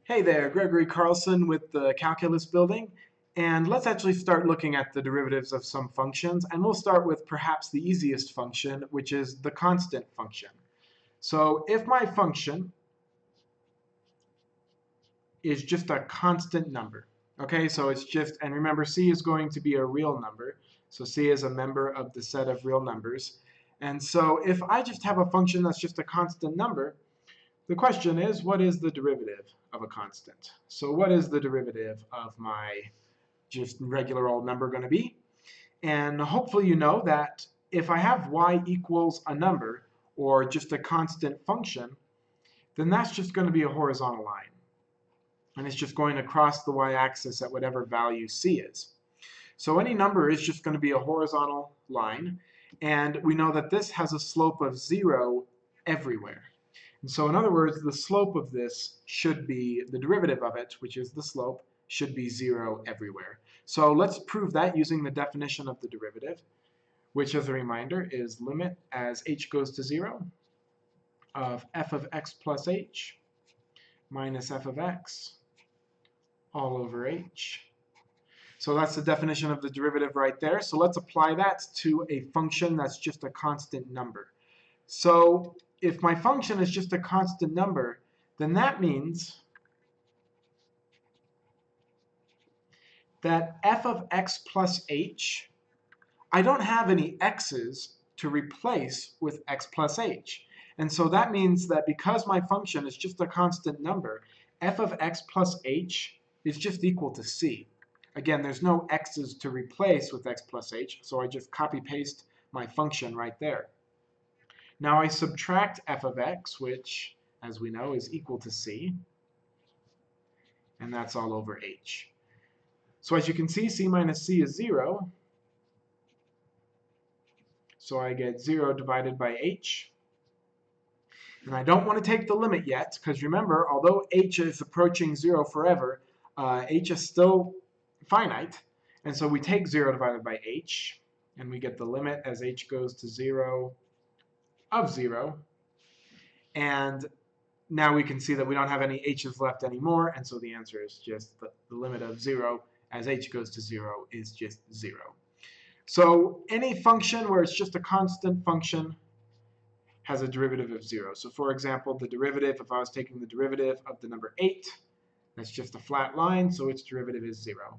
Hey there, Gregory Carlson with the Calculus Building, and let's actually start looking at the derivatives of some functions, and we'll start with perhaps the easiest function, which is the constant function. So if my function is just a constant number, okay, so it's just, and remember C is going to be a real number, so C is a member of the set of real numbers, and so if I just have a function that's just a constant number, the question is, what is the derivative of a constant? So what is the derivative of my just regular old number going to be? And hopefully you know that if I have y equals a number, or just a constant function, then that's just going to be a horizontal line. And it's just going across the y-axis at whatever value c is. So any number is just going to be a horizontal line, and we know that this has a slope of 0 everywhere. And so in other words, the slope of this should be, the derivative of it, which is the slope, should be 0 everywhere. So let's prove that using the definition of the derivative, which as a reminder is limit as h goes to 0 of f of x plus h minus f of x all over h. So that's the definition of the derivative right there. So let's apply that to a function that's just a constant number. So if my function is just a constant number, then that means that f of x plus h, I don't have any x's to replace with x plus h. And so that means that because my function is just a constant number, f of x plus h is just equal to c. Again, there's no x's to replace with x plus h, so I just copy paste my function right there. Now I subtract f of x, which, as we know, is equal to c, and that's all over h. So as you can see, c minus c is 0, so I get 0 divided by h. And I don't want to take the limit yet, because remember, although h is approaching 0 forever, h is still finite, and so we take 0 divided by h, and we get the limit as h goes to 0 of 0, and now we can see that we don't have any h's left anymore, and so the answer is just the limit of 0 as h goes to 0 is just 0. So any function where it's just a constant function has a derivative of 0. So for example, the derivative, if I was taking the derivative of the number 8, that's just a flat line, so its derivative is 0.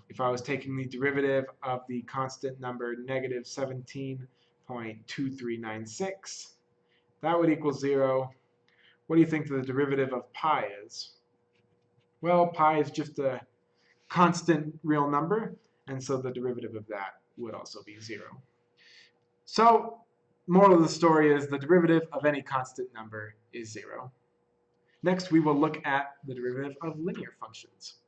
If I was taking the derivative of the constant number negative 17.2396, that would equal 0. What do you think the derivative of pi is? Well, pi is just a constant real number, and so the derivative of that would also be 0. So, moral of the story is the derivative of any constant number is 0. Next, we will look at the derivative of linear functions.